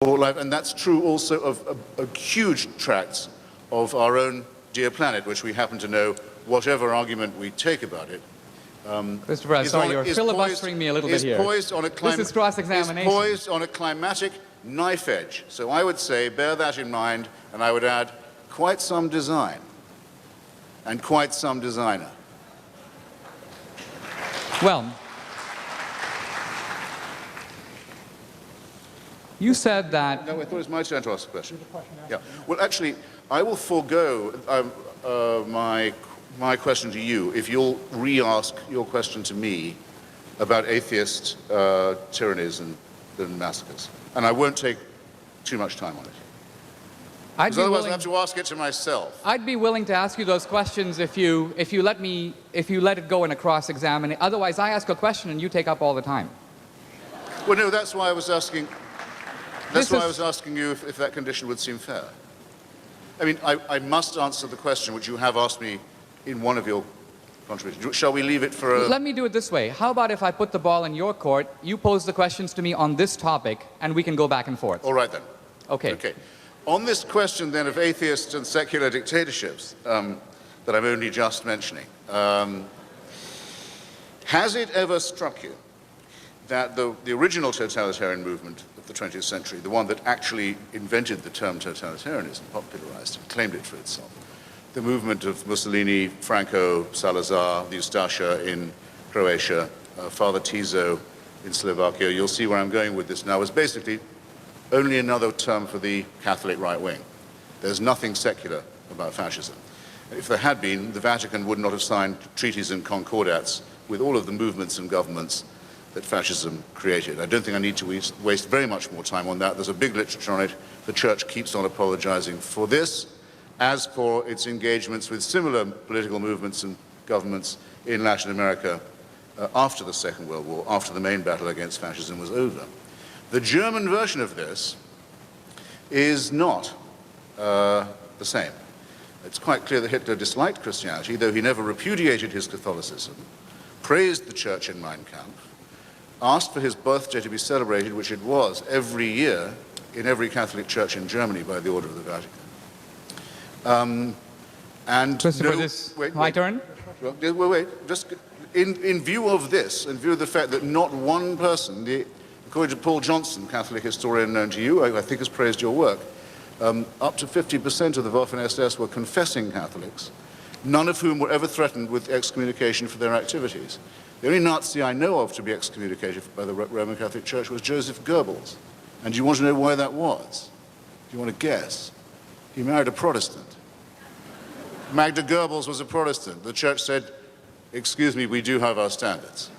life, and that's true also of a huge tracts of our own dear planet, which we happen to know, whatever argument we take about it. Christopher, I'm sorry, you're filibustering me a little bit here. This is cross-examination. Is poised on a climatic knife edge. So I would say, bear that in mind, and I would add, quite some design, and quite some designer. Well, you said that... No, I thought it was my turn to ask a question. Yeah. Well, actually, I will forego my question to you if you'll re-ask your question to me about atheist tyrannies and massacres. And I won't take too much time on it. Because otherwise I have to ask it to myself. I'd be willing to ask you those questions if you let it go in a cross-examination. Otherwise, I ask a question and you take up all the time. Well, no, that's why I was asking. That's why I was asking you if that condition would seem fair. I mean, I must answer the question which you have asked me in one of your contributions. Shall we leave it for a... Let me do it this way. How about if I put the ball in your court, you pose the questions to me on this topic, and we can go back and forth? All right, then. Okay. Okay. On this question, then, of atheists and secular dictatorships that I'm only just mentioning, has it ever struck you that the original totalitarian movement of the 20th century, the one that actually invented the term totalitarianism, popularized it, claimed it for itself, the movement of Mussolini, Franco, Salazar, the Ustasha in Croatia, Father Tiso in Slovakia, you'll see where I'm going with this now, was basically only another term for the Catholic right wing. There's nothing secular about fascism. If there had been, the Vatican would not have signed treaties and concordats with all of the movements and governments that fascism created. I don't think I need to waste very much more time on that. There's a big literature on it. The Church keeps on apologizing for this, as for its engagements with similar political movements and governments in Latin America after the Second World War, after the main battle against fascism was over. The German version of this is not the same. It's quite clear that Hitler disliked Christianity, though he never repudiated his Catholicism, praised the church in Mein Kampf, asked for his birthday to be celebrated, which it was every year in every Catholic church in Germany by the order of the Vatican. And Christopher, my turn? Wait, just in view of this, in view of the fact that not one person, according to Paul Johnson, Catholic historian known to you, I think has praised your work, up to 50% of the Waffen-SS were confessing Catholics, none of whom were ever threatened with excommunication for their activities. The only Nazi I know of to be excommunicated by the Roman Catholic Church was Joseph Goebbels. And do you want to know why that was? Do you want to guess? He married a Protestant. Magda Goebbels was a Protestant. The church said, excuse me, we do have our standards.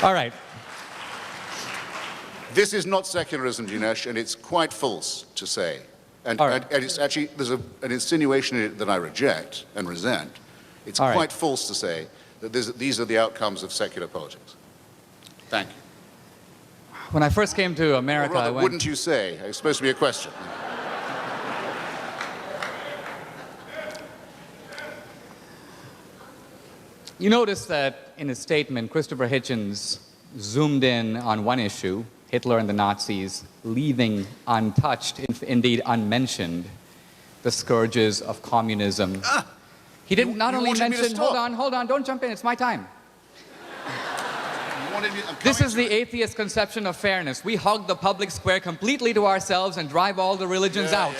All right. This is not secularism, Dinesh, and it's quite false to say. And it's actually, there's an insinuation in it that I reject and resent. It's quite false to say that these are the outcomes of secular politics. Thank you. When I first came to America, or rather, wouldn't you say? It's supposed to be a question. You notice that in his statement, Christopher Hitchens zoomed in on one issue, Hitler and the Nazis, leaving untouched, indeed unmentioned, the scourges of communism. He didn't not only mention, hold on, don't jump in, it's my time. This is the atheist conception of fairness. We hog the public square completely to ourselves and drive all the religions out.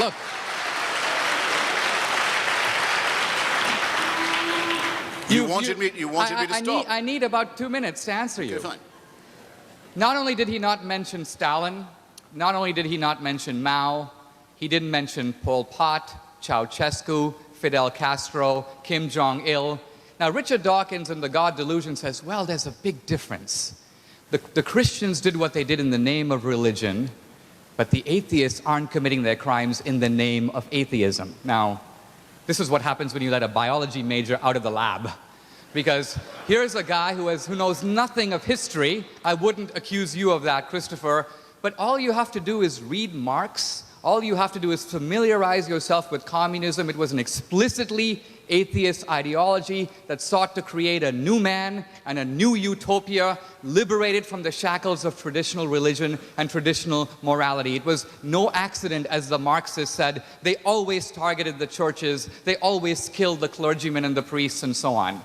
Look. You wanted me to stop. I need about 2 minutes to answer you. Okay, fine. Not only did he not mention Stalin, not only did he not mention Mao, he didn't mention Pol Pot, Ceausescu, Fidel Castro, Kim Jong-il. Now, Richard Dawkins in The God Delusion says, well, there's a big difference. The Christians did what they did in the name of religion, but the atheists aren't committing their crimes in the name of atheism. Now, this is what happens when you let a biology major out of the lab. Because here's a guy who knows nothing of history. I wouldn't accuse you of that, Christopher. But all you have to do is read Marx. All you have to do is familiarize yourself with communism. It was an explicitly atheist ideology that sought to create a new man and a new utopia, liberated from the shackles of traditional religion and traditional morality. It was no accident, as the Marxists said, they always targeted the churches, they always killed the clergymen and the priests and so on.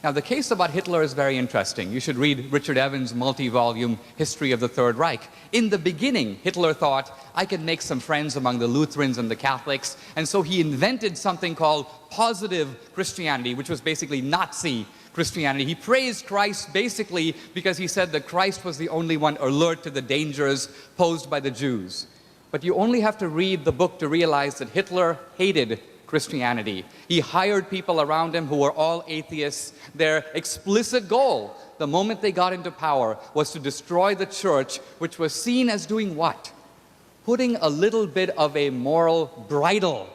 Now, the case about Hitler is very interesting. You should read Richard Evans' multi-volume History of the Third Reich. In the beginning, Hitler thought, I can make some friends among the Lutherans and the Catholics, and so he invented something called positive Christianity, which was basically Nazi Christianity. He praised Christ basically because he said that Christ was the only one alert to the dangers posed by the Jews. But you only have to read the book to realize that Hitler hated Christianity. He hired people around him who were all atheists. Their explicit goal, the moment they got into power, was to destroy the church, which was seen as doing what? Putting a little bit of a moral bridle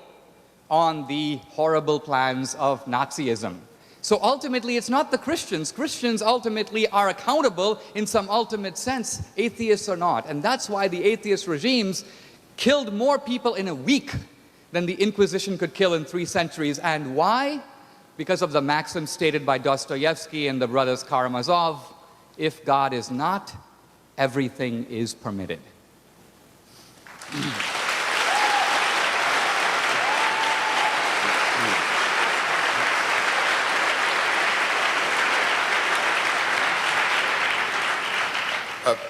on the horrible plans of Nazism. So ultimately, it's not the Christians. Christians ultimately are accountable in some ultimate sense. Atheists are not. And that's why the atheist regimes killed more people in a week than the Inquisition could kill in 3 centuries. And why? Because of the maxim stated by Dostoevsky and the brothers Karamazov, if God is not, everything is permitted.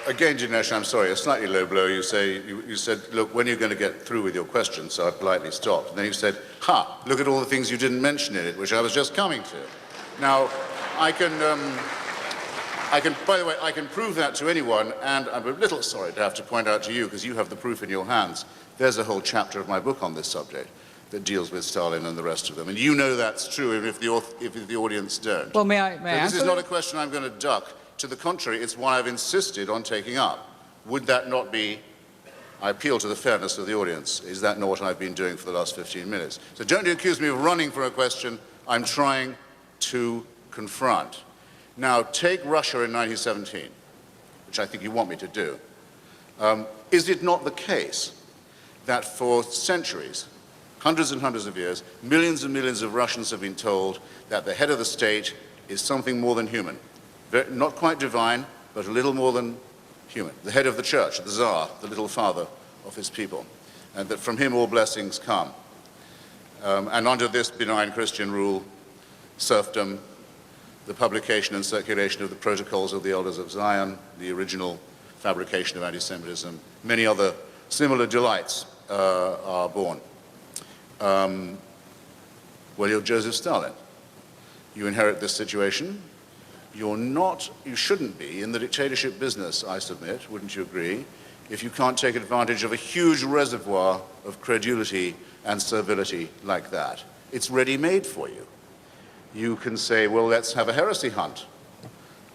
Again, Dinesh, I'm sorry, a slightly low blow. You said, look, when are you going to get through with your question? So I politely stopped. And then you said, look at all the things you didn't mention in it, which I was just coming to. Now, by the way, I can prove that to anyone, and I'm a little sorry to have to point out to you, because you have the proof in your hands. There's a whole chapter of my book on this subject that deals with Stalin and the rest of them. And you know that's true, even if the audience don't. Well, may I answer? This is not a question I'm going to duck. To the contrary, it's one I've insisted on taking up. Would that not be, I appeal to the fairness of the audience, is that not what I've been doing for the last 15 minutes? So don't accuse me of running for a question I'm trying to confront. Now, take Russia in 1917, which I think you want me to do. Is it not the case that for centuries, hundreds and hundreds of years, millions and millions of Russians have been told that the head of the state is something more than human? Not quite divine, but a little more than human. The head of the church, the Tsar, the little father of his people, and that from him all blessings come. And under this benign Christian rule, serfdom, the publication and circulation of the protocols of the Elders of Zion, the original fabrication of anti-Semitism, many other similar delights are born. Well, you're Joseph Stalin. You inherit this situation. You shouldn't be in the dictatorship business, I submit, wouldn't you agree, if you can't take advantage of a huge reservoir of credulity and servility like that. It's ready-made for you. You can say, well, let's have a heresy hunt,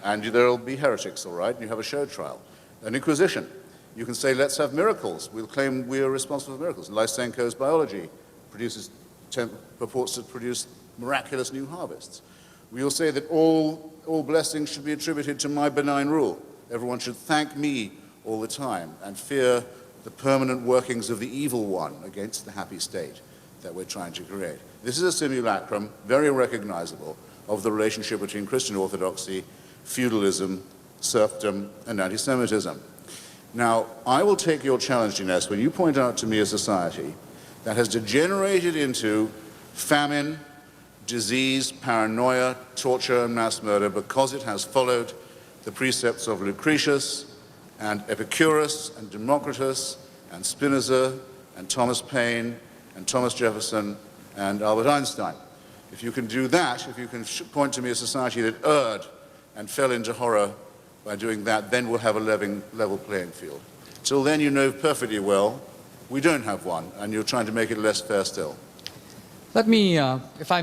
and there'll be heretics, all right, and you have a show trial. An inquisition. You can say, let's have miracles. We'll claim we're responsible for miracles. Lysenko's biology purports to produce miraculous new harvests. We'll say that all blessings should be attributed to my benign rule. Everyone should thank me all the time and fear the permanent workings of the evil one against the happy state that we're trying to create. This is a simulacrum, very recognizable, of the relationship between Christian orthodoxy, feudalism, serfdom, and anti-Semitism. Now, I will take your challenge, Ines, when you point out to me a society that has degenerated into famine, disease, paranoia, torture, and mass murder because it has followed the precepts of Lucretius and Epicurus and Democritus and Spinoza and Thomas Paine and Thomas Jefferson and Albert Einstein. If you can do that, if you can point to me a society that erred and fell into horror by doing that, then we'll have a level playing field. Till then, you know perfectly well, we don't have one, and you're trying to make it less fair still. Let me, if I